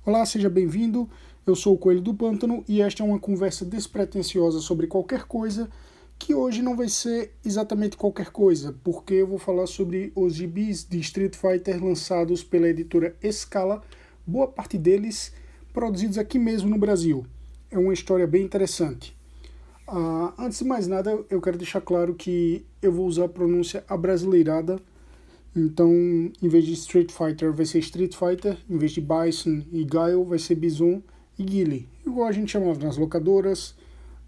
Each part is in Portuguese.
Olá, seja bem-vindo. Eu sou o Coelho do Pântano e esta é uma conversa despretensiosa sobre qualquer coisa, que hoje não vai ser exatamente qualquer coisa, porque eu vou falar sobre os gibis de Street Fighter lançados pela editora Scala, boa parte deles produzidos aqui mesmo no Brasil. É uma história bem interessante. Antes de mais nada, eu quero deixar claro que eu vou usar a pronúncia abrasileirada. Então, em vez de Street Fighter, vai ser Street Fighter. Em vez de Bison e Guile, vai ser Bison e Guile. Igual a gente chamava nas locadoras,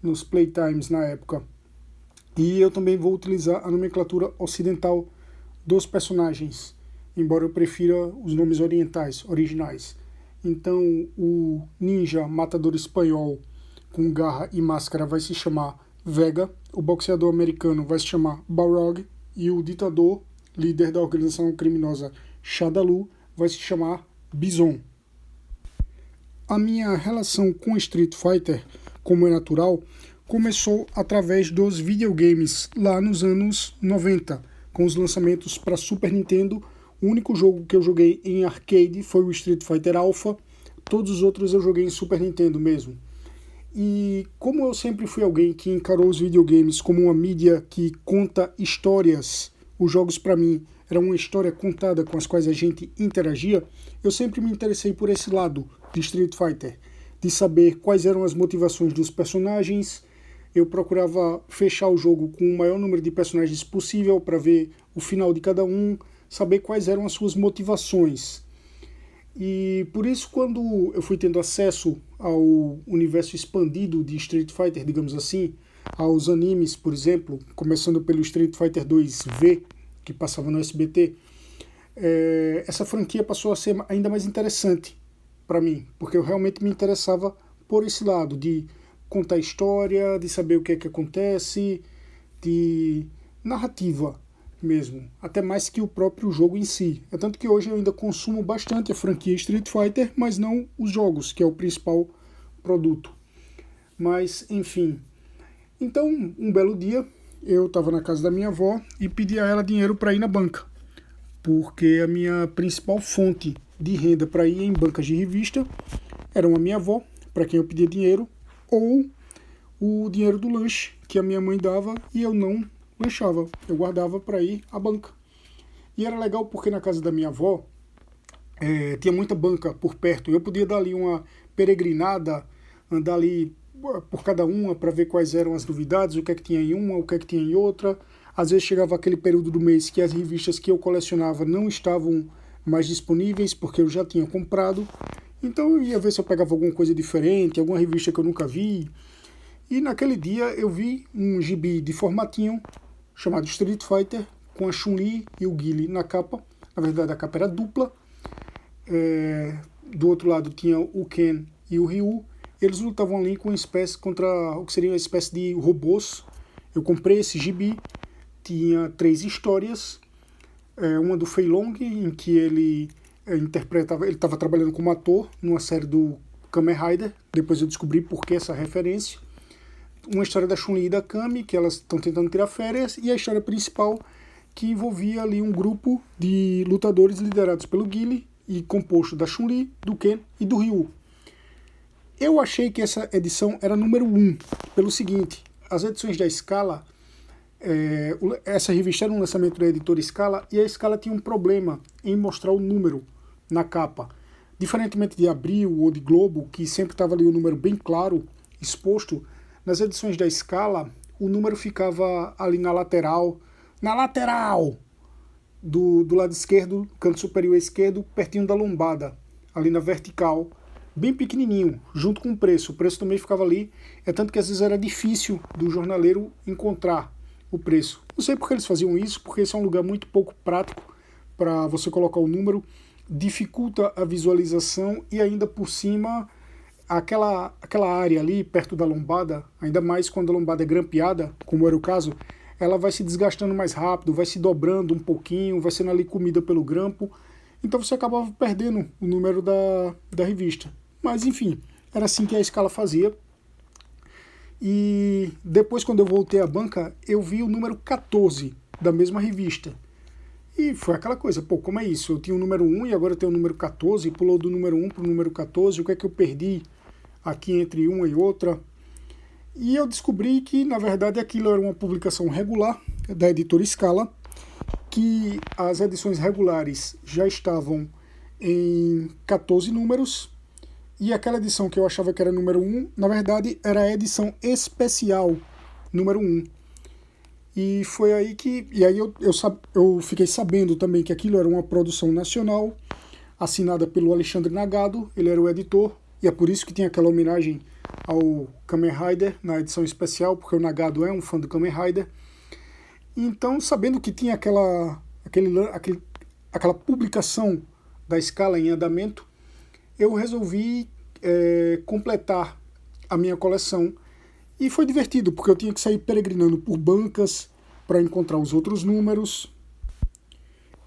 nos playtimes na época. E eu também vou utilizar a nomenclatura ocidental dos personagens, embora eu prefira os nomes orientais, originais. Então, o ninja matador espanhol com garra e máscara vai se chamar Vega, o boxeador americano vai se chamar Balrog e o ditador, líder da organização criminosa Shadaloo, vai se chamar Bison. A minha relação com Street Fighter, como é natural, começou através dos videogames lá nos anos 90, com os lançamentos para Super Nintendo. O único jogo que eu joguei em arcade foi o Street Fighter Alpha, todos os outros eu joguei em Super Nintendo mesmo. E como eu sempre fui alguém que encarou os videogames como uma mídia que conta histórias, os jogos para mim eram uma história contada com as quais a gente interagia, eu sempre me interessei por esse lado de Street Fighter, de saber quais eram as motivações dos personagens. Eu procurava fechar o jogo com o maior número de personagens possível para ver o final de cada um, saber quais eram as suas motivações. E por isso, quando eu fui tendo acesso ao universo expandido de Street Fighter, digamos assim, aos animes, por exemplo, começando pelo Street Fighter 2V, que passava no SBT, essa franquia passou a ser ainda mais interessante para mim, porque eu realmente me interessava por esse lado, de contar história, de saber o que é que acontece, de narrativa mesmo, até mais que o próprio jogo em si. É tanto que hoje eu ainda consumo bastante a franquia Street Fighter, mas não os jogos, que é o principal produto. Mas, enfim. Então, um belo dia, eu estava na casa da minha avó e pedi a ela dinheiro para ir na banca, porque a minha principal fonte de renda para ir em bancas de revista era a minha avó, para quem eu pedia dinheiro, ou o dinheiro do lanche que a minha mãe dava e eu não lanchava, eu guardava para ir à banca. E era legal porque na casa da minha avó tinha muita banca por perto, eu podia dar ali uma peregrinada, andar ali por cada uma para ver quais eram as novidades, o que é que tinha em uma, o que é que tinha em outra. Às vezes chegava aquele período do mês que as revistas que eu colecionava não estavam mais disponíveis porque eu já tinha comprado, então eu ia ver se eu pegava alguma coisa diferente, alguma revista que eu nunca vi. E naquele dia eu vi um gibi de formatinho chamado Street Fighter, com a Chun-Li e o Guile na capa. Na verdade a capa era dupla. Do outro lado tinha o Ken e o Ryu. Eles lutavam ali com uma espécie contra o que seria uma espécie de robôs. Eu comprei esse gibi, tinha 3 histórias. Uma do Fei Long, em que ele interpretava, ele estava trabalhando como ator numa série do Kamen Rider. Depois eu descobri por que essa referência. Uma história da Chun-Li e da Kami, que elas estão tentando tirar férias, e a história principal, que envolvia ali um grupo de lutadores liderados pelo Guile e composto da Chun-Li, do Ken e do Ryu. Eu achei que essa edição era número 1, pelo seguinte: as edições da Scala, essa revista era um lançamento da editora Scala, e a Scala tinha um problema em mostrar o número na capa. Diferentemente de Abril ou de Globo, que sempre estava ali o número bem claro, exposto, nas edições da Scala, o número ficava ali na lateral do lado esquerdo, canto superior esquerdo, pertinho da lombada, ali na vertical, bem pequenininho, junto com o preço. O preço também ficava ali, é tanto que às vezes era difícil do jornaleiro encontrar o preço. Não sei por que eles faziam isso, porque esse é um lugar muito pouco prático para você colocar o número, dificulta a visualização e ainda por cima aquela área ali perto da lombada, ainda mais quando a lombada é grampeada, como era o caso, ela vai se desgastando mais rápido, vai se dobrando um pouquinho, vai sendo ali comida pelo grampo, então você acabava perdendo o número da revista. Mas enfim, era assim que a Scala fazia. E depois, quando eu voltei à banca, eu vi o número 14 da mesma revista. E foi aquela coisa, pô, como é isso? Eu tinha o número 1 e agora eu tenho o número 14, pulou do número 1 para o número 14, o que é que eu perdi aqui entre uma e outra? E eu descobri que, na verdade, aquilo era uma publicação regular da editora Scala, que as edições regulares já estavam em 14 números, e aquela edição que eu achava que era número 1, na verdade, era a edição especial número 1. E foi aí que. E aí eu fiquei sabendo também que aquilo era uma produção nacional, assinada pelo Alexandre Nagado, ele era o editor, e é por isso que tem aquela homenagem ao Kamen Rider na edição especial, porque o Nagado é um fã do Kamen Rider. Então, sabendo que tinha aquela publicação da Scala em andamento, eu resolvi completar a minha coleção. E foi divertido, porque eu tinha que sair peregrinando por bancas para encontrar os outros números.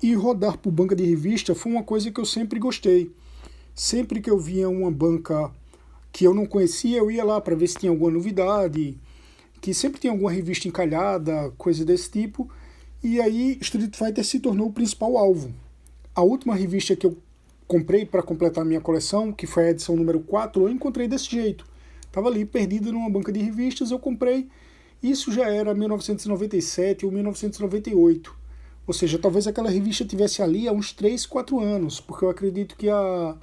E rodar por banca de revista foi uma coisa que eu sempre gostei. Sempre que eu via uma banca que eu não conhecia, eu ia lá para ver se tinha alguma novidade, que sempre tinha alguma revista encalhada, coisa desse tipo. E aí Street Fighter se tornou o principal alvo. A última revista que eu comprei para completar a minha coleção, que foi a edição número 4, eu encontrei desse jeito. Estava ali perdido numa banca de revistas, eu comprei. Isso já era 1997 ou 1998. Ou seja, talvez aquela revista tivesse ali há uns 3, 4 anos, porque eu acredito que a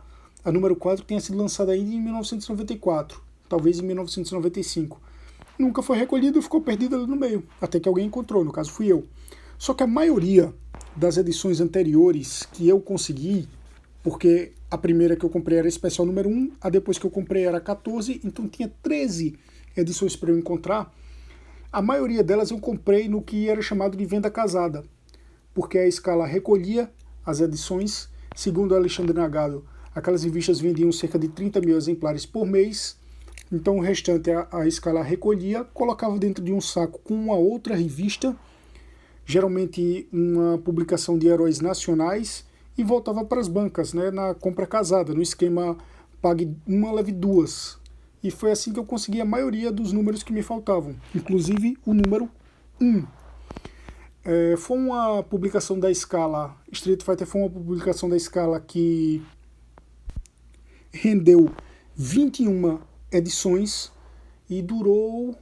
número 4 tenha sido lançada ainda em 1994, talvez em 1995. Nunca foi recolhido e ficou perdido ali no meio, até que alguém encontrou, no caso fui eu. Só que a maioria das edições anteriores que eu consegui, porque a primeira que eu comprei era a especial número 1, a depois que eu comprei era 14, então tinha 13 edições para eu encontrar. A maioria delas eu comprei no que era chamado de venda casada, porque a Scala recolhia as edições. Segundo Alexandre Nagado, aquelas revistas vendiam cerca de 30 mil exemplares por mês, então o restante a Scala recolhia, colocava dentro de um saco com uma outra revista, geralmente uma publicação de heróis nacionais, e voltava para as bancas, né, na compra casada, no esquema pague uma, leve duas. E foi assim que eu consegui a maioria dos números que me faltavam, inclusive o número 1. Foi uma publicação da Scala, Street Fighter foi uma publicação da Scala que rendeu 21 edições e durou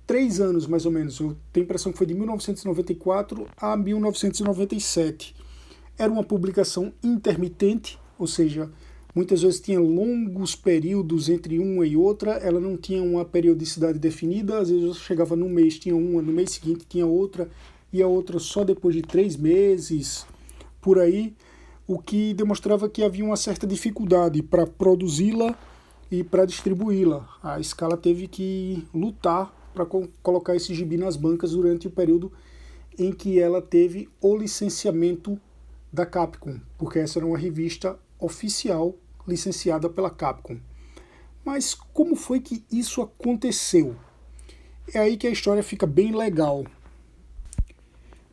3 anos mais ou menos. Eu tenho a impressão que foi de 1994 a 1997. Era uma publicação intermitente, ou seja, muitas vezes tinha longos períodos entre uma e outra, ela não tinha uma periodicidade definida, às vezes eu chegava num mês, tinha uma, no mês seguinte tinha outra, e a outra só depois de 3 meses, por aí, o que demonstrava que havia uma certa dificuldade para produzi-la e para distribuí-la. A Scala teve que lutar para colocar esse gibi nas bancas durante o período em que ela teve o licenciamento da Capcom, porque essa era uma revista oficial licenciada pela Capcom. Mas como foi que isso aconteceu? É aí que a história fica bem legal.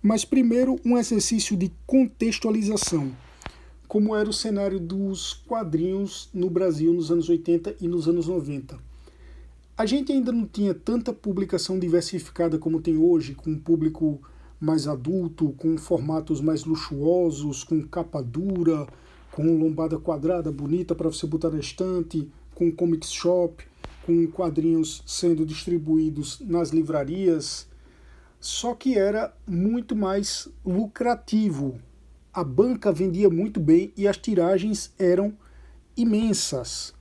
Mas primeiro um exercício de contextualização. Como era o cenário dos quadrinhos no Brasil nos anos 80 e nos anos 90. A gente ainda não tinha tanta publicação diversificada como tem hoje, com um público mais adulto, com formatos mais luxuosos, com capa dura, com lombada quadrada bonita para você botar na estante, com comic shop, com quadrinhos sendo distribuídos nas livrarias. Só que era muito mais lucrativo. A banca vendia muito bem e as tiragens eram imensas.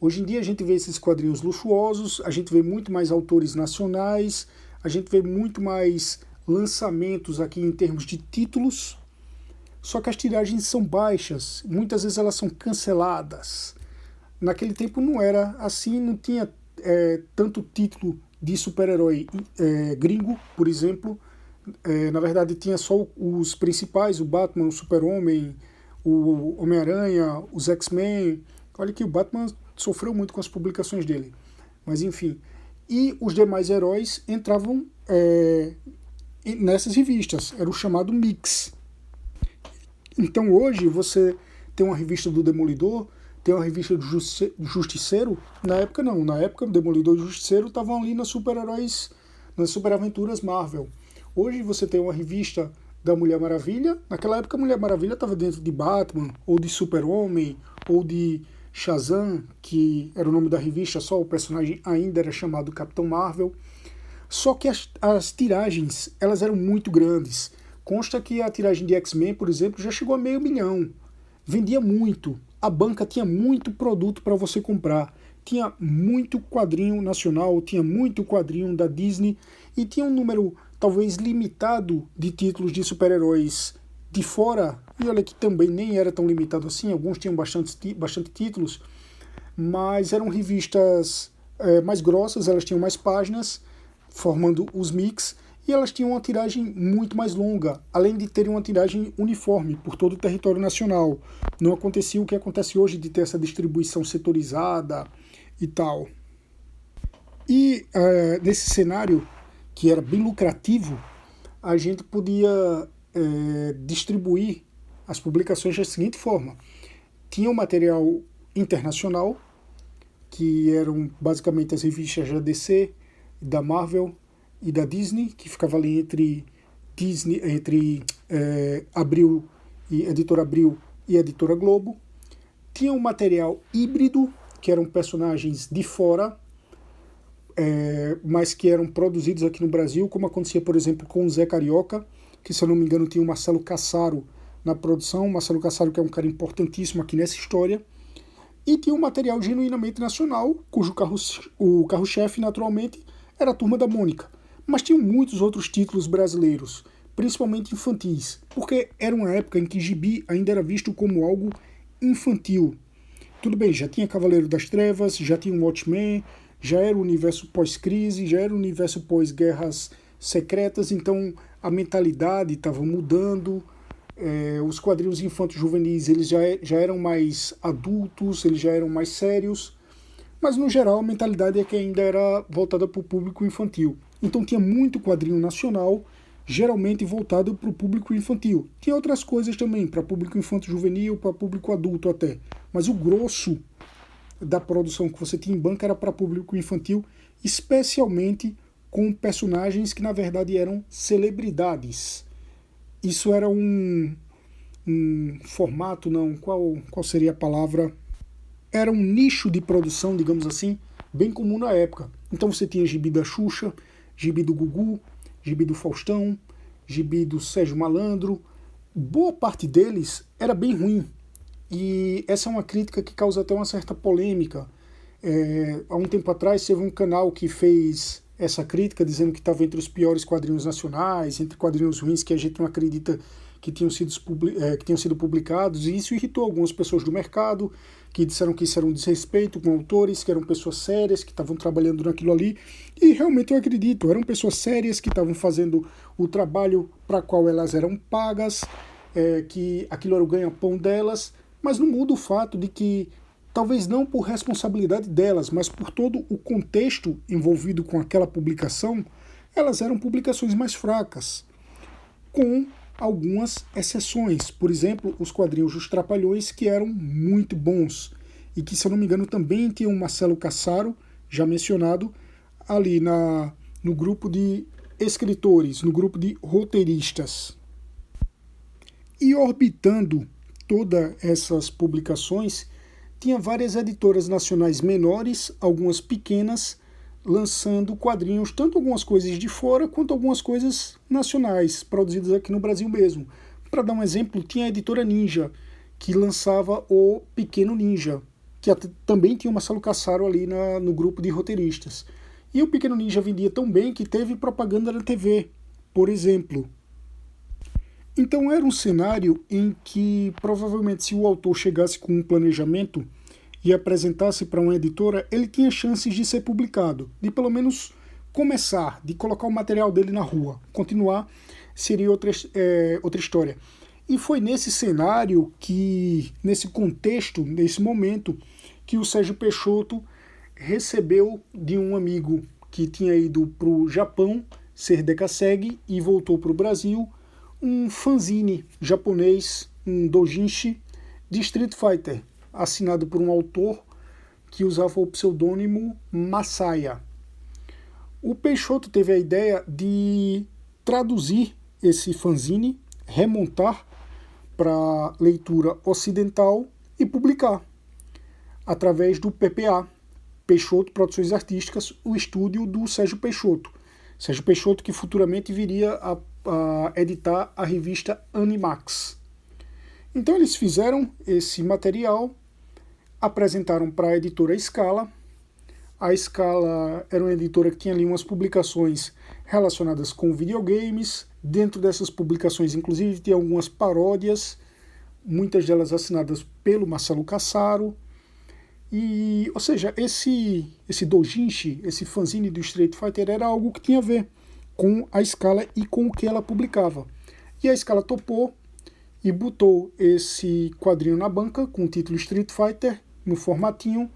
Hoje em dia a gente vê esses quadrinhos luxuosos, a gente vê muito mais autores nacionais, a gente vê muito mais lançamentos aqui em termos de títulos, só que as tiragens são baixas, muitas vezes elas são canceladas. Naquele tempo não era assim, não tinha tanto título de super-herói gringo, por exemplo. Na verdade tinha só os principais, o Batman, o Super-Homem, o Homem-Aranha, os X-Men. Olha que o Batman sofreu muito com as publicações dele, mas enfim. E os demais heróis entravam nessas revistas, era o chamado mix. Então hoje você tem uma revista do Demolidor, tem uma revista do Justiceiro. Na época não, na época o Demolidor e o Justiceiro estavam ali nas super-heróis, nas super-aventuras Marvel. Hoje você tem uma revista da Mulher Maravilha. Naquela época a Mulher Maravilha estava dentro de Batman, ou de Super-Homem, ou de Shazam, que era o nome da revista, só o personagem ainda era chamado Capitão Marvel. Só que as tiragens, elas eram muito grandes. Consta que a tiragem de X-Men, por exemplo, já chegou a 500 mil. Vendia muito. A banca tinha muito produto para você comprar. Tinha muito quadrinho nacional, tinha muito quadrinho da Disney e tinha um número talvez limitado de títulos de super-heróis de fora. E olha que também nem era tão limitado assim, alguns tinham bastante títulos, mas eram revistas mais grossas, elas tinham mais páginas, formando os mix, e elas tinham uma tiragem muito mais longa, além de terem uma tiragem uniforme por todo o território nacional. Não acontecia o que acontece hoje de ter essa distribuição setorizada e tal. E nesse cenário, que era bem lucrativo, a gente podia distribuir as publicações da seguinte forma. Tinha um material internacional, que eram basicamente as revistas da DC, da Marvel e da Disney, que ficava ali entre Abril e Editora Abril e Editora Globo. Tinha um material híbrido, que eram personagens de fora, mas que eram produzidos aqui no Brasil, como acontecia, por exemplo, com o Zé Carioca, que, se eu não me engano, tinha o Marcelo Cassaro na produção. O Marcelo Cassaro, que é um cara importantíssimo aqui nessa história. E tinha um material genuinamente nacional, cujo o carro-chefe, naturalmente, era a Turma da Mônica. Mas tinham muitos outros títulos brasileiros, principalmente infantis, porque era uma época em que gibi ainda era visto como algo infantil. Tudo bem, já tinha Cavaleiro das Trevas, já tinha um Watchmen, já era o universo pós-crise, já era o universo pós-guerras secretas, então a mentalidade estava mudando. Os quadrinhos infantos juvenis eles já eram mais adultos, eles já eram mais sérios, mas no geral a mentalidade é que ainda era voltada para o público infantil. Então tinha muito quadrinho nacional, geralmente voltado para o público infantil. Tinha outras coisas também, para público infanto-juvenil, para público adulto até, mas o grosso da produção que você tinha em banca era para público infantil, especialmente com personagens que na verdade eram celebridades. Isso era um formato, não, qual seria a palavra? Era um nicho de produção, digamos assim, bem comum na época. Então você tinha gibi da Xuxa, gibi do Gugu, gibi do Faustão, gibi do Sérgio Malandro. Boa parte deles era bem ruim. E essa é uma crítica que causa até uma certa polêmica. Há um tempo atrás teve um canal que fez essa crítica, dizendo que estava entre os piores quadrinhos nacionais, entre quadrinhos ruins que a gente não acredita que tinham sido publicados, e isso irritou algumas pessoas do mercado, que disseram que isso era um desrespeito com autores, que eram pessoas sérias, que estavam trabalhando naquilo ali, e realmente eu acredito, eram pessoas sérias que estavam fazendo o trabalho para qual elas eram pagas, que aquilo era o ganha-pão delas, mas não muda o fato de que, talvez não por responsabilidade delas, mas por todo o contexto envolvido com aquela publicação, elas eram publicações mais fracas, com algumas exceções. Por exemplo, os quadrinhos dos Trapalhões, que eram muito bons, e que, se eu não me engano, também tinham o Marcelo Cassaro, já mencionado, ali no grupo de escritores, no grupo de roteiristas. E orbitando todas essas publicações, tinha várias editoras nacionais menores, algumas pequenas, lançando quadrinhos, tanto algumas coisas de fora, quanto algumas coisas nacionais, produzidas aqui no Brasil mesmo. Para dar um exemplo, tinha a editora Ninja, que lançava o Pequeno Ninja, que também tinha o Marcelo Cassaro ali no grupo de roteiristas. E o Pequeno Ninja vendia tão bem que teve propaganda na TV, por exemplo. Então era um cenário em que, provavelmente, se o autor chegasse com um planejamento e apresentasse para uma editora, ele tinha chances de ser publicado, de pelo menos começar, de colocar o material dele na rua. Continuar seria outra história. E foi nesse cenário, nesse contexto, nesse momento, que o Sérgio Peixoto recebeu de um amigo que tinha ido para o Japão ser decassegue e voltou para o Brasil, um fanzine japonês, um doujinshi de Street Fighter, assinado por um autor que usava o pseudônimo Masaya. O Peixoto teve a ideia de traduzir esse fanzine remontar para leitura ocidental e publicar através do PPA, Peixoto Produções Artísticas, o estúdio do Sérgio Peixoto. Sérgio Peixoto que futuramente viria a editar a revista Animax. Então eles fizeram esse material, apresentaram para a editora Scala. A Scala era uma editora que tinha ali umas publicações relacionadas com videogames. Dentro dessas publicações, inclusive, tem algumas paródias, muitas delas assinadas pelo Marcelo Cassaro. E, ou seja, esse doujinshi, esse fanzine do Street Fighter era algo que tinha a ver com a Scala e com o que ela publicava. E a Scala topou e botou esse quadrinho na banca com o título Street Fighter, no formatinho,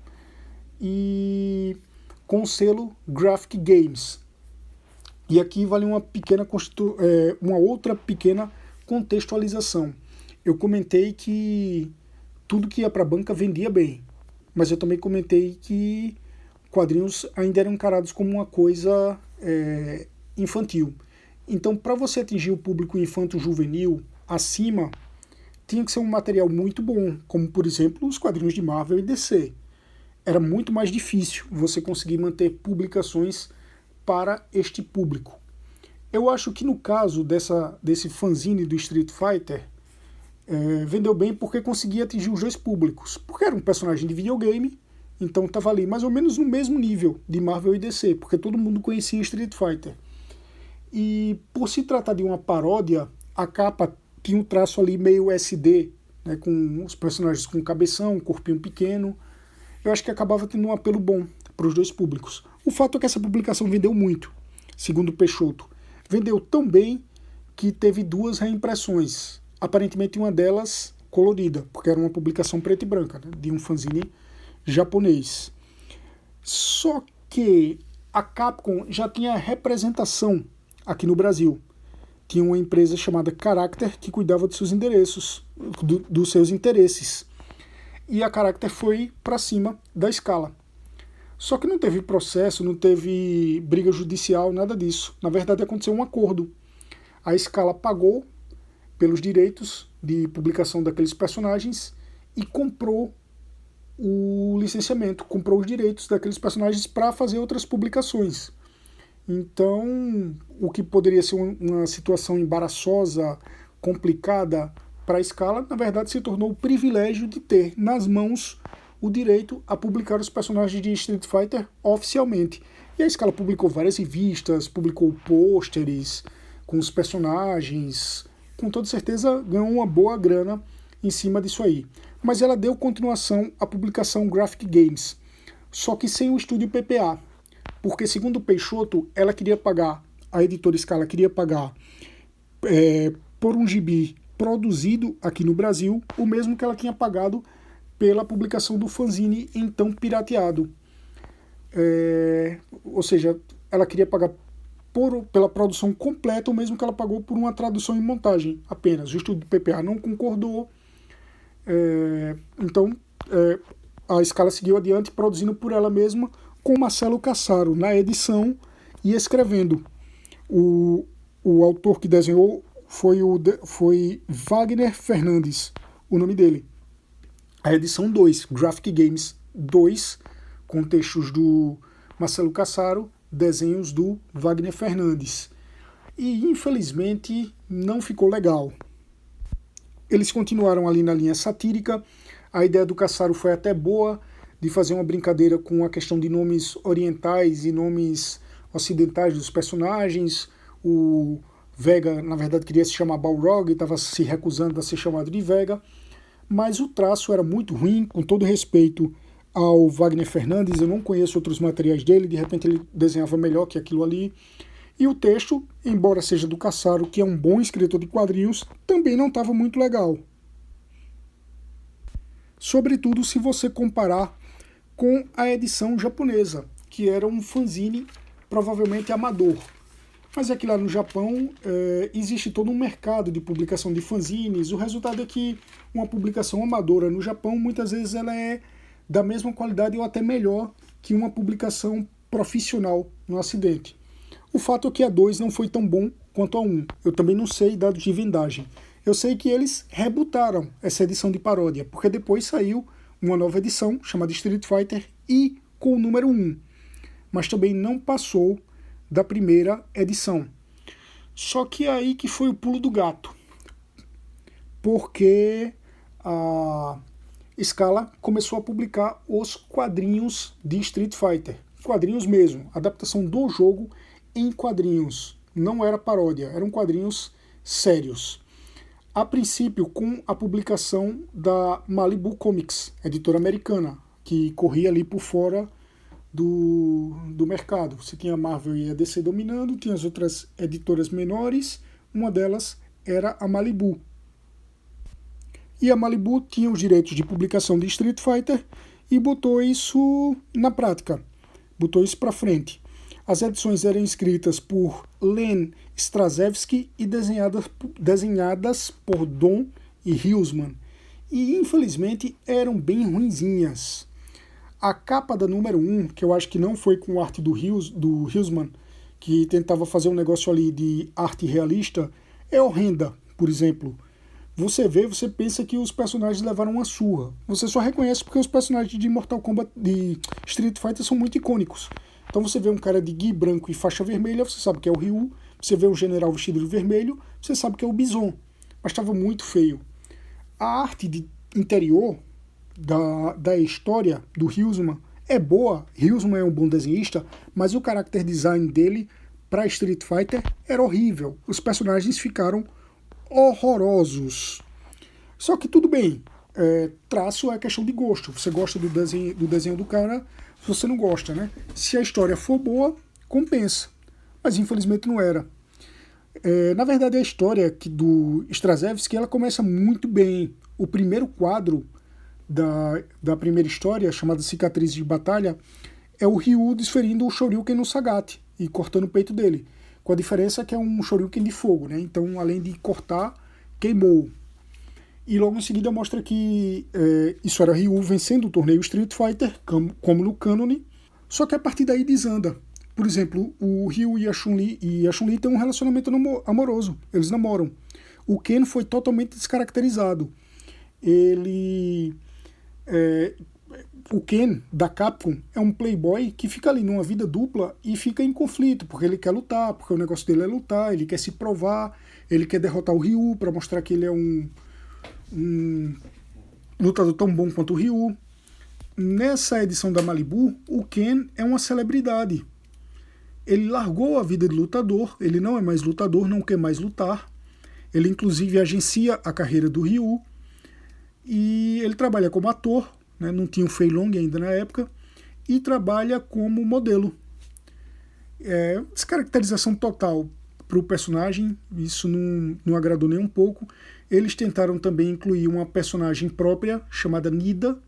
e com o selo Graphic Games. E aqui vale uma outra pequena contextualização. Eu comentei que tudo que ia para a banca vendia bem, mas eu também comentei que quadrinhos ainda eram encarados como uma coisa infantil. Então, para você atingir o público infanto-juvenil acima, tinha que ser um material muito bom, como, por exemplo, os quadrinhos de Marvel e DC. Era muito mais difícil você conseguir manter publicações para este público. Eu acho que no caso desse fanzine do Street Fighter, vendeu bem porque conseguia atingir os dois públicos. Porque era um personagem de videogame, então estava ali mais ou menos no mesmo nível de Marvel e DC, porque todo mundo conhecia Street Fighter. E por se tratar de uma paródia, a capa tinha um traço ali meio SD, né, com os personagens com cabeção, um corpinho pequeno. Eu acho que acabava tendo um apelo bom para os dois públicos. O fato é que essa publicação vendeu muito, segundo Peixoto. Vendeu tão bem que teve 2 reimpressões. Aparentemente uma delas colorida, porque era uma publicação preta e branca, né, de um fanzine japonês. Só que a Capcom já tinha representação aqui no Brasil. Tinha uma empresa chamada Character que cuidava dos seus endereços, dos seus interesses. E a Character foi para cima da Scala. Só que não teve processo, não teve briga judicial, nada disso. Na verdade, aconteceu um acordo. A Scala pagou pelos direitos de publicação daqueles personagens e comprou o licenciamento, comprou os direitos daqueles personagens para fazer outras publicações. Então, o que poderia ser uma situação embaraçosa, complicada para a Scala, na verdade se tornou o privilégio de ter nas mãos o direito a publicar os personagens de Street Fighter oficialmente. E a Scala publicou várias revistas, publicou pôsteres com os personagens, com toda certeza ganhou uma boa grana em cima disso aí. Mas ela deu continuação à publicação Graphic Games, só que sem o estúdio PPA, porque segundo Peixoto, a editora Scala queria pagar por um gibi produzido aqui no Brasil, o mesmo que ela tinha pagado pela publicação do fanzine então pirateado. Ou seja, ela queria pagar pela produção completa, o mesmo que ela pagou por uma tradução e montagem apenas. O estúdio do PPA não concordou, então a Scala seguiu adiante produzindo por ela mesma, com Marcelo Cassaro na edição e escrevendo. O autor que desenhou foi Wagner Fernandes, o nome dele. A edição 2, Graphic Games 2, com textos do Marcelo Cassaro, desenhos do Wagner Fernandes. E infelizmente não ficou legal. Eles continuaram ali na linha satírica. A ideia do Cassaro foi até boa, de fazer uma brincadeira com a questão de nomes orientais e nomes ocidentais dos personagens. O Vega, na verdade, queria se chamar Balrog e estava se recusando a ser chamado de Vega. Mas o traço era muito ruim, com todo respeito ao Wagner Fernandes. Eu não conheço outros materiais dele, de repente ele desenhava melhor que aquilo ali. E o texto, embora seja do Cassaro, que é um bom escritor de quadrinhos, também não estava muito legal. Sobretudo se você comparar com a edição japonesa, que era um fanzine provavelmente amador. Mas é que lá no Japão existe todo um mercado de publicação de fanzines. O resultado é que uma publicação amadora no Japão, muitas vezes ela é da mesma qualidade ou até melhor que uma publicação profissional no Ocidente. O fato é que a 2 não foi tão bom quanto a 1. Eu também não sei dados de vendagem. Eu sei que eles rebutaram essa edição de paródia, porque depois saiu uma nova edição chamada Street Fighter e com o número 1. Mas também não passou da primeira edição. Só que aí que foi o pulo do gato. Porque a Scala começou a publicar os quadrinhos de Street Fighter. Quadrinhos mesmo, adaptação do jogo em quadrinhos. Não era paródia, eram quadrinhos sérios. A princípio, com a publicação da Malibu Comics, editora americana, que corria ali por fora do mercado. Você tinha a Marvel e a DC dominando, tinha as outras editoras menores, uma delas era a Malibu. E a Malibu tinha os direitos de publicação de Street Fighter e botou isso na prática, botou isso para frente. As edições eram escritas por Len Strazewski e desenhadas por Don e Hillsman. E infelizmente eram bem ruinzinhas. A capa da número 1, que eu acho que não foi com arte do Hillsman, que tentava fazer um negócio ali de arte realista, é horrenda, por exemplo. Você vê, você pensa que os personagens levaram uma surra. Você só reconhece porque os personagens de Mortal Kombat, de Street Fighter, são muito icônicos. Então você vê um cara de gui branco e faixa vermelha, você sabe que é o Ryu. Você vê um general vestido de vermelho, você sabe que é o Bison. Mas estava muito feio. A arte de interior da história do Hillsman é boa. Hillsman é um bom desenhista, mas o character design dele para Street Fighter era horrível. Os personagens ficaram horrorosos. Só que tudo bem, traço é questão de gosto. Você gosta do desenho do cara, você não gosta, né? Se a história for boa, compensa. Mas infelizmente não era. Na verdade, a história do Strazewski, ela começa muito bem. O primeiro quadro da primeira história, chamada Cicatrizes de Batalha, é o Ryu desferindo o Shoryuken no Sagat e cortando o peito dele. Com a diferença que é um Shoryuken de fogo, né? Então, além de cortar, queimou. E logo em seguida mostra que isso era Ryu vencendo o torneio Street Fighter, como no cânone, só que a partir daí desanda. Por exemplo, o Ryu e a Chun-Li têm um relacionamento amoroso, eles namoram. O Ken foi totalmente descaracterizado. O Ken, da Capcom, é um playboy que fica ali numa vida dupla e fica em conflito, porque ele quer lutar, porque o negócio dele é lutar, ele quer se provar, ele quer derrotar o Ryu para mostrar que ele é um lutador tão bom quanto o Ryu. Nessa edição da Malibu, o Ken é uma celebridade. Ele largou a vida de lutador, ele não é mais lutador, não quer mais lutar. Ele inclusive agencia a carreira do Ryu e ele trabalha como ator, né, não tinha o Fei Long ainda na época, e trabalha como modelo. Descaracterização total para o personagem, isso não agradou nem um pouco. Eles tentaram também incluir uma personagem própria chamada Nida,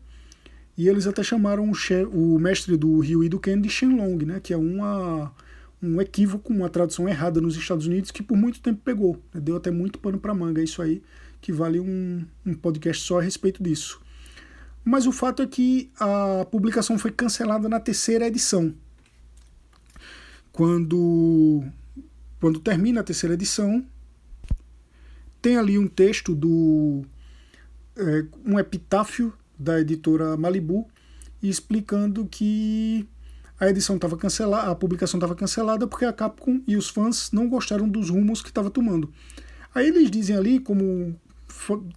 e eles até chamaram o mestre do Ryu e do Ken de Shenlong, né, que é um equívoco, uma tradução errada nos Estados Unidos que por muito tempo pegou. Deu até muito pano para manga, isso aí que vale um podcast só a respeito disso. Mas o fato é que a publicação foi cancelada na terceira edição. Quando termina a terceira edição, tem ali um texto um epitáfio da editora Malibu, explicando que a edição estava cancelada, a publicação estava cancelada porque a Capcom e os fãs não gostaram dos rumos que estava tomando. Aí eles dizem ali, como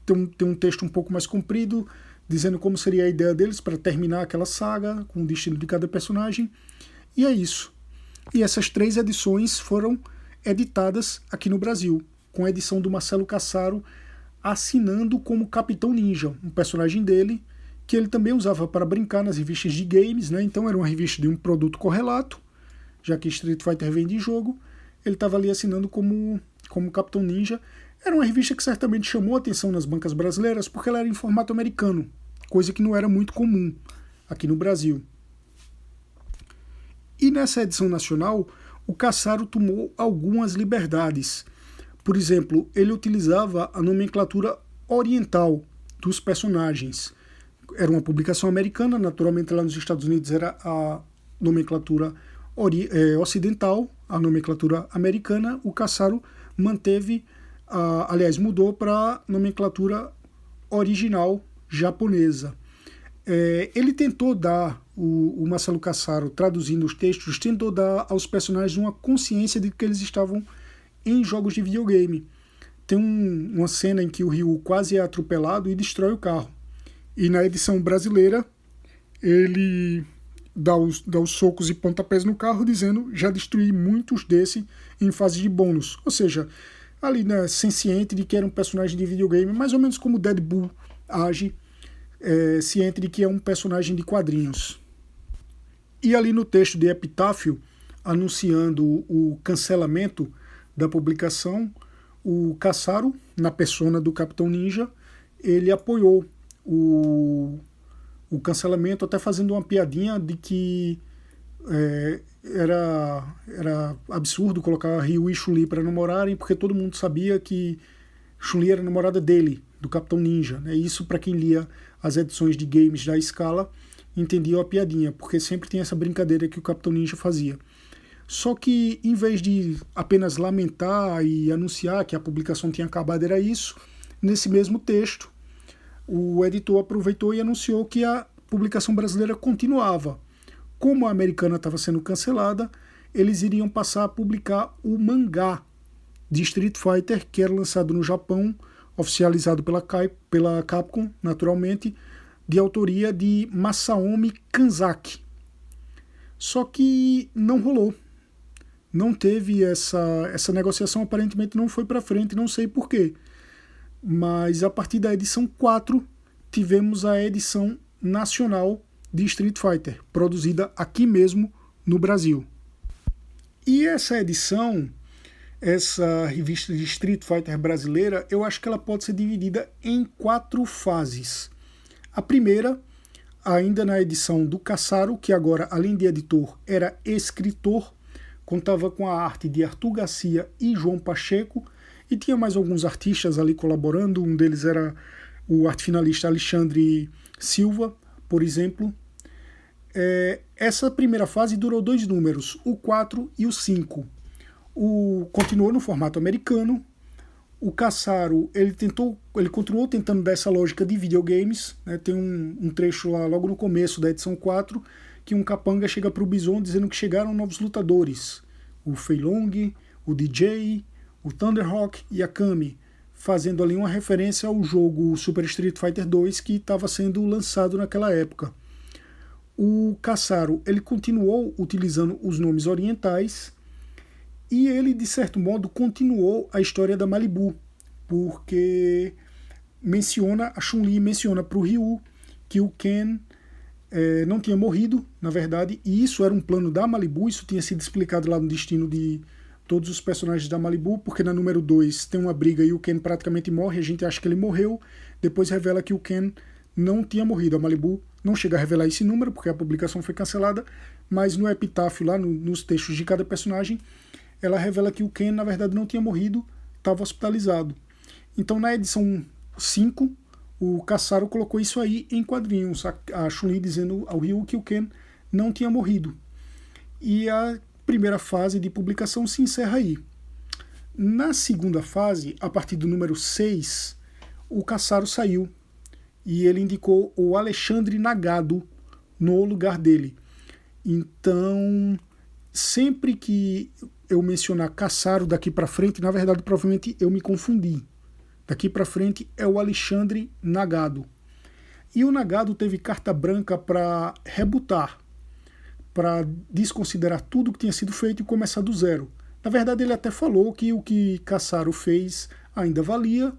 tem um texto um pouco mais comprido, dizendo como seria a ideia deles para terminar aquela saga, com o destino de cada personagem, e é isso. E essas 3 edições foram editadas aqui no Brasil, com a edição do Marcelo Cassaro assinando como Capitão Ninja, um personagem dele, que ele também usava para brincar nas revistas de games, né? Então era uma revista de um produto correlato, já que Street Fighter vem de jogo, ele estava ali assinando como Capitão Ninja. Era uma revista que certamente chamou a atenção nas bancas brasileiras porque ela era em formato americano, coisa que não era muito comum aqui no Brasil. E nessa edição nacional, o Cassaro tomou algumas liberdades. Por exemplo, ele utilizava a nomenclatura oriental dos personagens. Era uma publicação americana, naturalmente lá nos Estados Unidos era a nomenclatura ocidental, a nomenclatura americana. O Cassaro mudou para a nomenclatura original japonesa. Ele tentou dar, o Marcelo Cassaro, traduzindo os textos, tentou dar aos personagens uma consciência de que eles estavam em jogos de videogame. Tem uma cena em que o Ryu quase é atropelado e destrói o carro. E na edição brasileira, ele dá os socos e pontapés no carro, dizendo: já destruí muitos desse em fase de bônus. Ou seja, ali, né, ciente de que era um personagem de videogame, mais ou menos como Deadpool age, ciente de que é um personagem de quadrinhos. E ali no texto de epitáfio, anunciando o cancelamento da publicação, o Cassaro, na persona do Capitão Ninja, ele apoiou o cancelamento, até fazendo uma piadinha de que era absurdo colocar Ryu e Chun-Li para namorarem, porque todo mundo sabia que Chun-Li era namorada dele, do Capitão Ninja. Isso, para quem lia as edições de games da Scala, entendia a piadinha, porque sempre tem essa brincadeira que o Capitão Ninja fazia. Só que, em vez de apenas lamentar e anunciar que a publicação tinha acabado, era isso, nesse mesmo texto, o editor aproveitou e anunciou que a publicação brasileira continuava. Como a americana estava sendo cancelada, eles iriam passar a publicar o mangá de Street Fighter, que era lançado no Japão, oficializado pela Capcom, naturalmente, de autoria de Masaomi Kanzaki. Só que não rolou. Não teve essa negociação, aparentemente não foi para frente, não sei porquê. Mas a partir da edição 4, tivemos a edição nacional de Street Fighter, produzida aqui mesmo no Brasil. E essa edição, essa revista de Street Fighter brasileira, eu acho que ela pode ser dividida em 4 fases. A primeira, ainda na edição do Cassaro, que agora, além de editor, era escritor, contava com a arte de Arthur Garcia e João Pacheco, e tinha mais alguns artistas ali colaborando. Um deles era o arte finalista Alexandre Silva, por exemplo. Essa primeira fase durou 2 números, o 4 e o 5. Continuou no formato americano. O Cassaro, ele continuou tentando dar essa lógica de videogames, né? Tem um trecho lá logo no começo da edição 4, que um capanga chega para o Bison dizendo que chegaram novos lutadores, o Fei Long, o DJ, o Thunderhawk e a Kami, fazendo ali uma referência ao jogo Super Street Fighter 2 que estava sendo lançado naquela época. O Cassaro, ele continuou utilizando os nomes orientais e ele, de certo modo, continuou a história da Malibu, porque a Chun-Li menciona para o Ryu que o Ken não tinha morrido, na verdade, e isso era um plano da Malibu. Isso tinha sido explicado lá no Destino de todos os personagens da Malibu, porque na número 2 tem uma briga e o Ken praticamente morre, a gente acha que ele morreu, depois revela que o Ken não tinha morrido. A Malibu não chega a revelar esse número, porque a publicação foi cancelada, mas no epitáfio, lá nos textos de cada personagem, ela revela que o Ken, na verdade, não tinha morrido, estava hospitalizado. Então, na edição 5, o Cassaro colocou isso aí em quadrinhos, a Chun-Li dizendo ao Ryu que o Ken não tinha morrido. E a primeira fase de publicação se encerra aí. Na segunda fase, a partir do número 6, o Cassaro saiu e ele indicou o Alexandre Nagado no lugar dele. Então, sempre que eu mencionar Cassaro daqui para frente, na verdade, provavelmente eu me confundi. Daqui para frente é o Alexandre Nagado. E o Nagado teve carta branca para rebutar, para desconsiderar tudo que tinha sido feito e começar do zero. Na verdade, ele até falou que o que Cassaro fez ainda valia,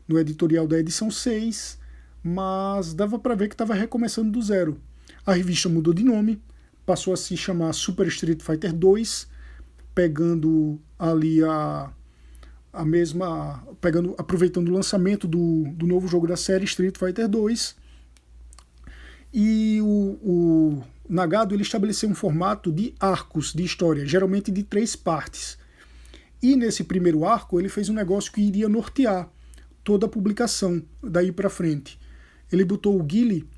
no editorial da edição 6, mas dava para ver que estava recomeçando do zero. A revista mudou de nome, passou a se chamar Super Street Fighter 2, pegando ali aproveitando o lançamento do novo jogo da série Street Fighter 2. E o Nagado, ele estabeleceu um formato de arcos de história, geralmente de 3 partes. E nesse primeiro arco ele fez um negócio que iria nortear toda a publicação daí para frente. Ele botou o Guile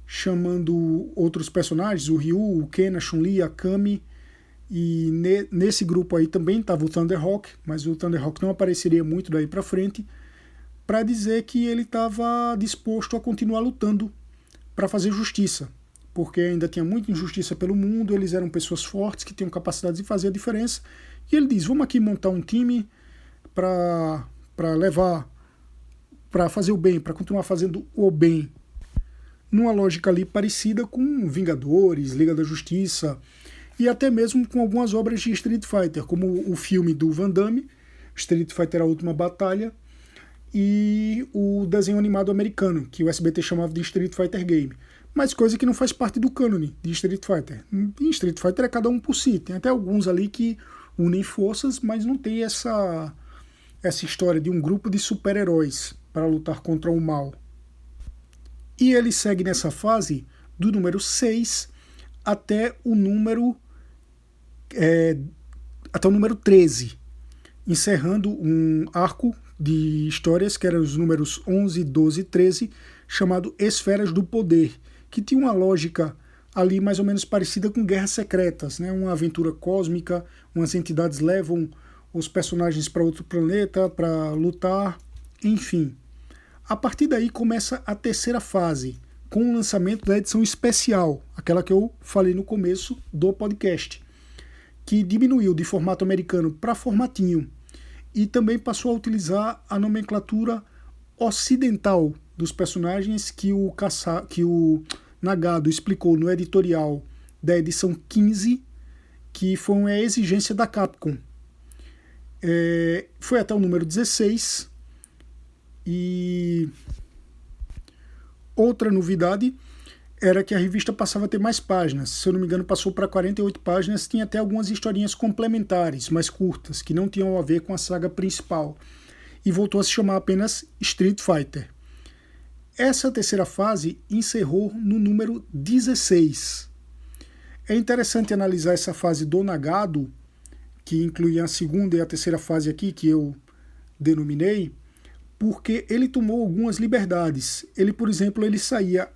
chamando outros personagens, o Ryu, o Ken, a Chun-Li, a Kami, E nesse grupo aí também estava o Thunderhawk, mas o Thunderhawk não apareceria muito daí para frente, para dizer que ele estava disposto a continuar lutando para fazer justiça, porque ainda tinha muita injustiça pelo mundo, eles eram pessoas fortes que tinham capacidade de fazer a diferença, e ele diz, vamos aqui montar um time para levar, para fazer o bem, para continuar fazendo o bem, numa lógica ali parecida com Vingadores, Liga da Justiça, e até mesmo com algumas obras de Street Fighter, como o filme do Van Damme, Street Fighter A Última Batalha, e o desenho animado americano, que o SBT chamava de Street Fighter Game. Mas coisa que não faz parte do cânone de Street Fighter. Em Street Fighter é cada um por si. Tem até alguns ali que unem forças, mas não tem essa história de um grupo de super-heróis para lutar contra o mal. E ele segue nessa fase do número 6 até o número 13, encerrando um arco de histórias que eram os números 11, 12 e 13, chamado Esferas do Poder, que tinha uma lógica ali mais ou menos parecida com Guerras Secretas, né? Uma aventura cósmica, umas entidades levam os personagens para outro planeta para lutar, enfim. A partir daí começa a terceira fase, com o lançamento da edição especial, aquela que eu falei no começo do podcast, que diminuiu de formato americano para formatinho e também passou a utilizar a nomenclatura ocidental dos personagens que o Nagado explicou no editorial da edição 15, que foi uma exigência da Capcom. Foi até o número 16, e outra novidade era que a revista passava a ter mais páginas. Se eu não me engano, passou para 48 páginas, tinha até algumas historinhas complementares, mais curtas, que não tinham a ver com a saga principal, e voltou a se chamar apenas Street Fighter. Essa terceira fase encerrou no número 16. É interessante analisar essa fase do Nagado, que inclui a segunda e a terceira fase aqui, que eu denominei, porque ele tomou algumas liberdades. Ele, por exemplo, ele saía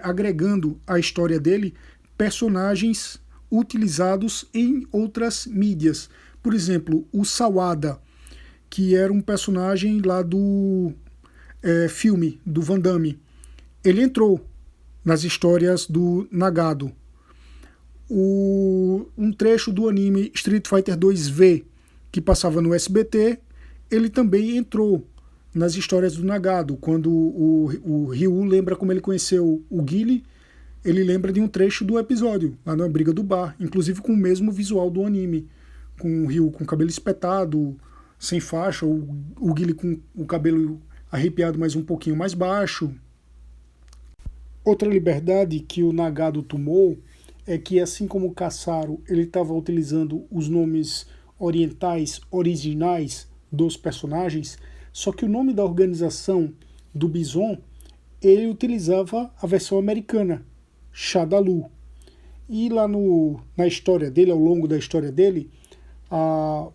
agregando à história dele personagens utilizados em outras mídias. Por exemplo, o Sawada, que era um personagem lá do filme do Van Damme. Ele entrou nas histórias do Nagado. Um trecho do anime Street Fighter 2V, que passava no SBT, ele também entrou nas histórias do Nagado. Quando o Ryu lembra como ele conheceu o Guile, ele lembra de um trecho do episódio, lá na briga do bar, inclusive com o mesmo visual do anime, com o Ryu com o cabelo espetado, sem faixa, o Guile com o cabelo arrepiado, mas um pouquinho mais baixo. Outra liberdade que o Nagado tomou é que, assim como o Kasaro, ele estava utilizando os nomes orientais originais dos personagens, só que o nome da organização do Bison, ele utilizava a versão americana, Shadaloo. E lá na história dele, ao longo da história dele,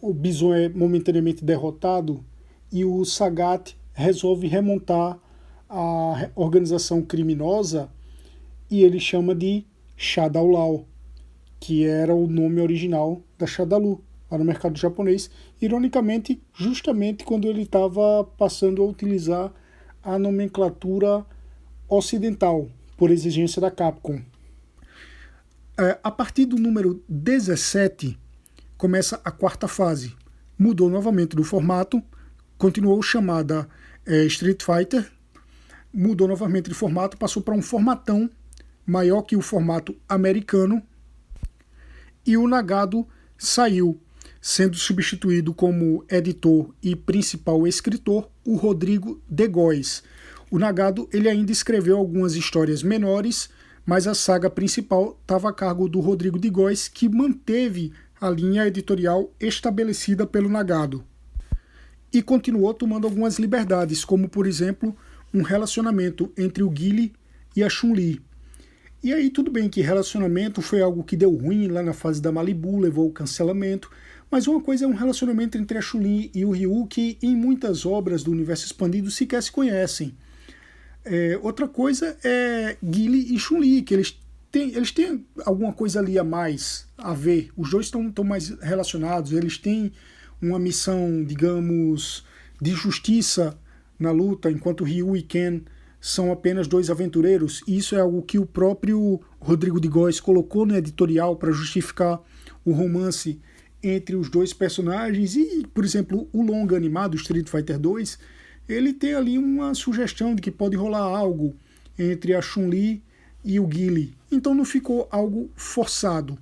o Bison é momentaneamente derrotado e o Sagat resolve remontar a organização criminosa e ele chama de Shadowlaw, que era o nome original da Shadaloo, lá no mercado japonês, ironicamente, justamente quando ele estava passando a utilizar a nomenclatura ocidental, por exigência da Capcom. A partir do número 17, começa a quarta fase. Mudou novamente do formato, continuou chamada Street Fighter, mudou novamente de formato, passou para um formatão maior que o formato americano, e o Nagado saiu, sendo substituído como editor e principal escritor o Rodrigo de Góes. O Nagado ele ainda escreveu algumas histórias menores, mas a saga principal estava a cargo do Rodrigo de Góes, que manteve a linha editorial estabelecida pelo Nagado. E continuou tomando algumas liberdades, como, por exemplo, um relacionamento entre o Guile e a Chun-Li. E aí tudo bem que relacionamento foi algo que deu ruim lá na fase da Malibu, levou ao cancelamento, mas uma coisa é um relacionamento entre a Chun-Li e o Ryu que em muitas obras do universo expandido sequer se conhecem. Outra coisa é Guile e Chun-Li, que eles eles têm alguma coisa ali a mais a ver. Os dois estão mais relacionados, eles têm uma missão, digamos, de justiça na luta, enquanto Ryu e Ken são apenas dois aventureiros. E isso é algo que o próprio Rodrigo de Góes colocou no editorial para justificar o romance entre os dois personagens. E, por exemplo, o longa animado, Street Fighter 2, ele tem ali uma sugestão de que pode rolar algo entre a Chun-Li e o Guile. Então não ficou algo forçado.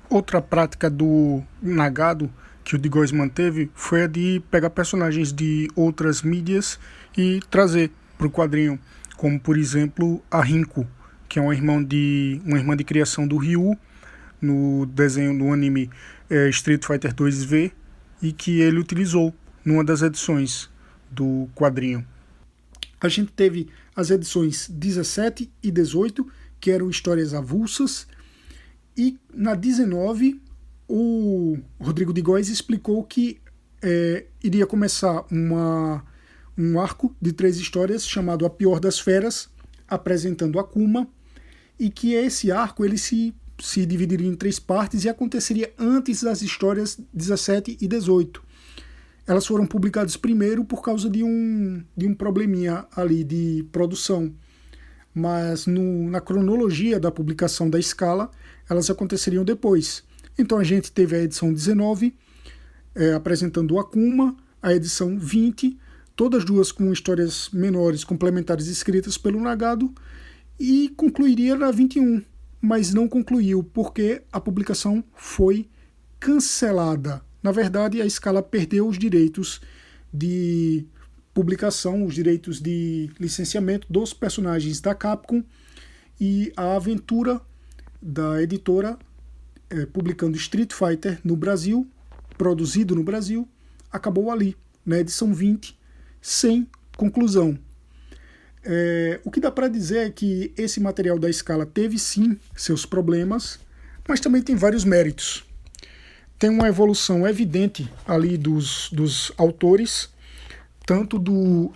Outra prática do Nagado que o de Góes manteve foi a de pegar personagens de outras mídias e trazer para o quadrinho, como por exemplo a Rinko, que é uma irmã de criação do Ryu no desenho do anime Street Fighter 2V, e que ele utilizou numa das edições do quadrinho. A gente teve as edições 17 e 18, que eram histórias avulsas, e na 19 o Rodrigo de Góes explicou que iria começar um arco de 3 histórias chamado A Pior das Feras, apresentando Akuma, e que esse arco ele se dividiria em 3 partes e aconteceria antes das histórias 17 e 18. Elas foram publicadas primeiro por causa de um probleminha ali de produção, mas na cronologia da publicação da escala, elas aconteceriam depois. Então a gente teve a edição 19, apresentando o Akuma, a edição 20, todas duas com histórias menores complementares escritas pelo Nagado, e concluiria na 21, mas não concluiu porque a publicação foi cancelada. Na verdade, a escala perdeu os direitos de publicação, os direitos de licenciamento dos personagens da Capcom, e a aventura da editora publicando Street Fighter no Brasil, produzido no Brasil, acabou ali, na edição 20, sem conclusão. O que dá para dizer é que esse material da escala teve sim seus problemas, mas também tem vários méritos. Tem uma evolução evidente ali dos autores, tanto do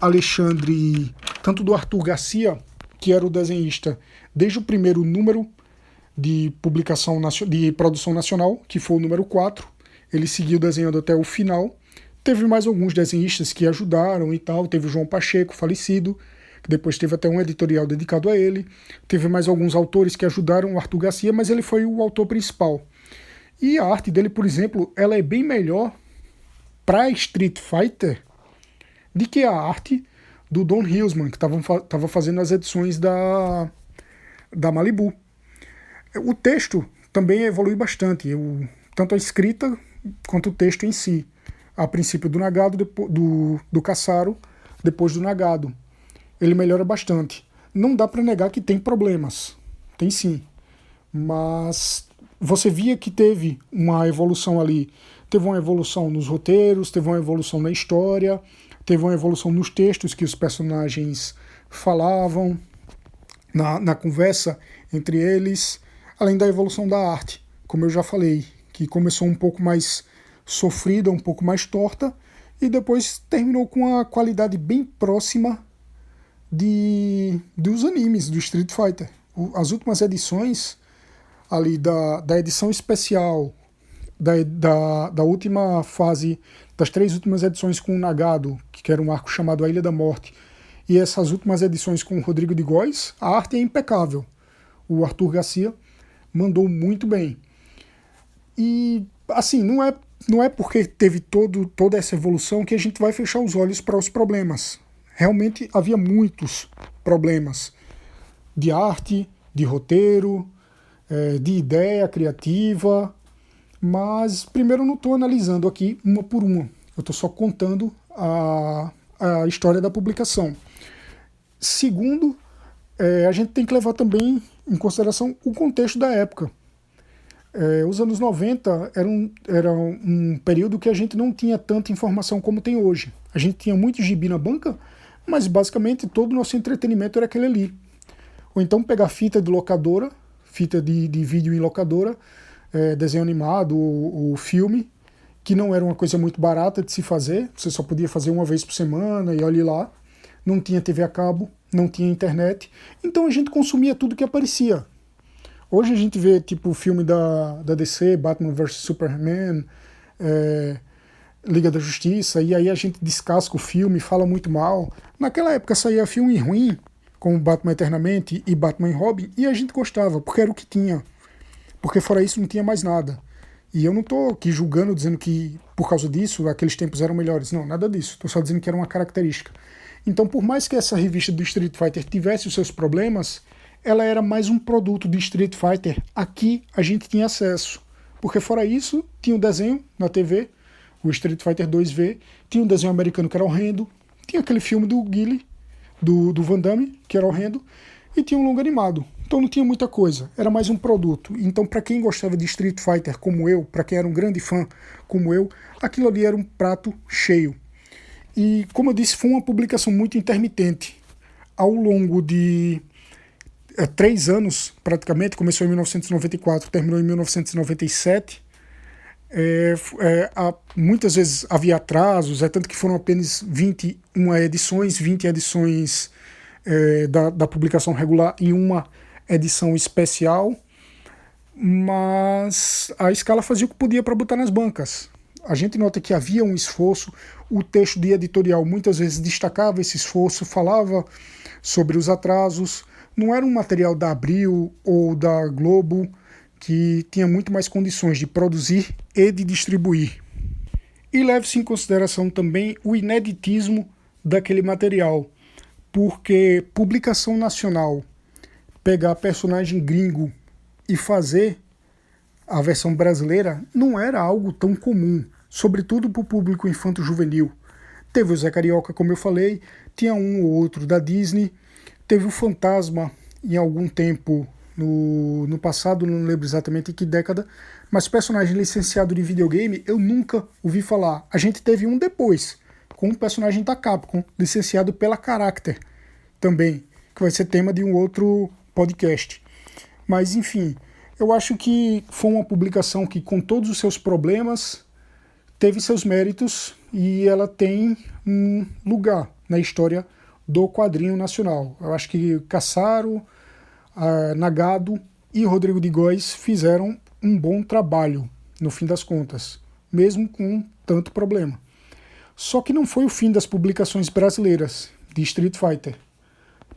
Arthur Garcia, que era o desenhista desde o primeiro número de produção nacional, que foi o número 4. Ele seguiu desenhando até o final. Teve mais alguns desenhistas que ajudaram e tal. Teve o João Pacheco, falecido, que depois teve até um editorial dedicado a ele. Teve mais alguns autores que ajudaram o Arthur Garcia, mas ele foi o autor principal. E a arte dele, por exemplo, ela é bem melhor para Street Fighter do que a arte do Don Hillsman, que estava fazendo as edições da Malibu. O texto também evolui bastante, tanto a escrita quanto o texto em si. A princípio do Nagado, do Cassaro, depois do Nagado. Ele melhora bastante. Não dá para negar que tem problemas. Tem sim. Mas você via que teve uma evolução ali. Teve uma evolução nos roteiros, teve uma evolução na história, teve uma evolução nos textos que os personagens falavam, na conversa entre eles, além da evolução da arte, como eu já falei, que começou um pouco mais sofrida, um pouco mais torta, e depois terminou com uma qualidade bem próxima dos animes do Street Fighter. As últimas edições ali da edição especial, da última fase, das 3 últimas edições com o Nagado, que era um arco chamado A Ilha da Morte, e essas últimas edições com o Rodrigo de Góes, a arte é impecável. O Arthur Garcia mandou muito bem. E, assim, não é porque teve toda essa evolução que a gente vai fechar os olhos para os problemas. Realmente havia muitos problemas de arte, de roteiro, de ideia criativa, mas primeiro eu não estou analisando aqui uma por uma. Eu estou só contando a história da publicação. Segundo, a gente tem que levar também em consideração o contexto da época. Os anos 90 era um período que a gente não tinha tanta informação como tem hoje. A gente tinha muito gibi na banca, mas basicamente todo o nosso entretenimento era aquele ali. Ou então pegar fita de locadora, fita de vídeo em locadora, desenho animado ou filme, que não era uma coisa muito barata de se fazer, você só podia fazer uma vez por semana e olhe lá. Não tinha TV a cabo, não tinha internet, então a gente consumia tudo que aparecia. Hoje a gente vê tipo o filme da DC, Batman vs Superman, é, Liga da Justiça, e aí a gente descasca o filme, fala muito mal. Naquela época saía filme ruim, como Batman Eternamente e Batman e Robin, e a gente gostava, porque era o que tinha. Porque fora isso não tinha mais nada. E eu não tô aqui julgando, dizendo que por causa disso aqueles tempos eram melhores. Não, nada disso. Tô só dizendo que era uma característica. Então, por mais que essa revista do Street Fighter tivesse os seus problemas, ela era mais um produto de Street Fighter a que a gente tinha acesso. Porque fora isso, tinha o desenho na TV, o Street Fighter 2V, tinha um desenho americano que era horrendo, tinha aquele filme do Guile, do Van Damme, que era horrendo, e tinha um longo animado. Então não tinha muita coisa, era mais um produto. Então para quem gostava de Street Fighter como eu, para quem era um grande fã como eu, aquilo ali era um prato cheio. E como eu disse, foi uma publicação muito intermitente. Ao longo de 3 anos, praticamente, começou em 1994, terminou em 1997, muitas vezes havia atrasos, tanto que foram apenas 21 edições, 20 edições da publicação regular e uma edição especial, mas a Scala fazia o que podia para botar nas bancas. A gente nota que havia um esforço, o texto de editorial muitas vezes destacava esse esforço, falava sobre os atrasos, não era um material da Abril ou da Globo, que tinha muito mais condições de produzir e de distribuir. E leve-se em consideração também o ineditismo daquele material, porque publicação nacional, pegar personagem gringo e fazer a versão brasileira não era algo tão comum, sobretudo para o público infanto-juvenil. Teve o Zé Carioca, como eu falei, tinha um ou outro da Disney, teve o Fantasma em algum tempo no passado, não lembro exatamente em que década, mas personagem licenciado de videogame eu nunca ouvi falar. A gente teve um depois, com um personagem da Capcom, licenciado pela Character também, que vai ser tema de um outro podcast. Mas enfim, eu acho que foi uma publicação que, com todos os seus problemas, teve seus méritos e ela tem um lugar na história do quadrinho nacional. Eu acho que Cassaro, Nagado e Rodrigo de Góes fizeram um bom trabalho, no fim das contas, mesmo com tanto problema. Só que não foi o fim das publicações brasileiras de Street Fighter,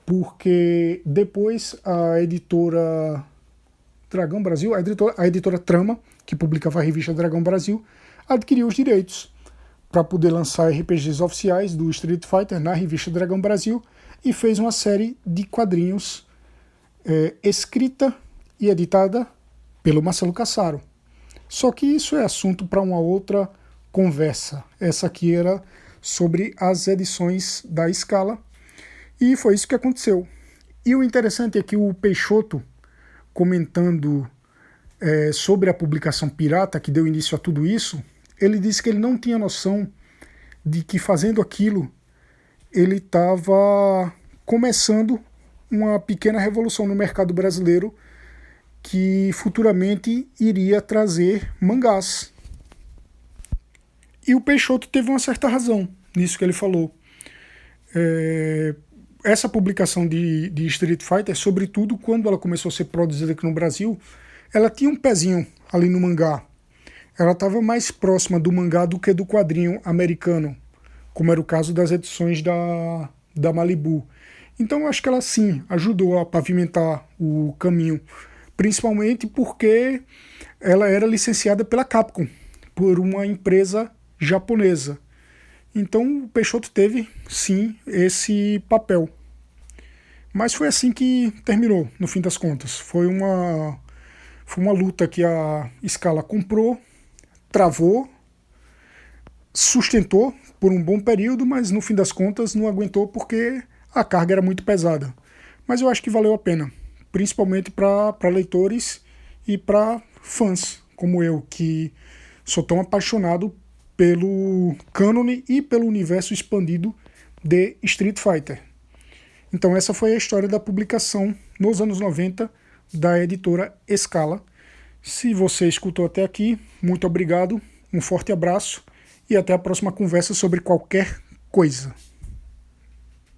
porque depois a editora Dragão Brasil, a editora Trama, que publicava a revista Dragão Brasil, adquiriu os direitos para poder lançar RPGs oficiais do Street Fighter na revista Dragão Brasil e fez uma série de quadrinhos escrita e editada pelo Marcelo Cassaro. Só que isso é assunto para uma outra conversa. Essa aqui era sobre as edições da Scala e foi isso que aconteceu. E o interessante é que o Peixoto, comentando sobre a publicação pirata que deu início a tudo isso, ele disse que ele não tinha noção de que fazendo aquilo ele estava começando uma pequena revolução no mercado brasileiro que futuramente iria trazer mangás. E o Peixoto teve uma certa razão nisso que ele falou. Essa publicação de Street Fighter, sobretudo quando ela começou a ser produzida aqui no Brasil, ela tinha um pezinho ali no mangá. Ela estava mais próxima do mangá do que do quadrinho americano, como era o caso das edições da Malibu. Então eu acho que ela sim ajudou a pavimentar o caminho, principalmente porque ela era licenciada pela Capcom, por uma empresa japonesa. Então o Peixoto teve sim esse papel. Mas foi assim que terminou, no fim das contas. Foi uma luta que a Scala comprou, travou, sustentou por um bom período, mas no fim das contas não aguentou porque a carga era muito pesada. Mas eu acho que valeu a pena, principalmente para leitores e para fãs como eu, que sou tão apaixonado pelo cânone e pelo universo expandido de Street Fighter. Então essa foi a história da publicação nos anos 90 da editora Scala. Se você escutou até aqui, muito obrigado, um forte abraço e até a próxima conversa sobre qualquer coisa.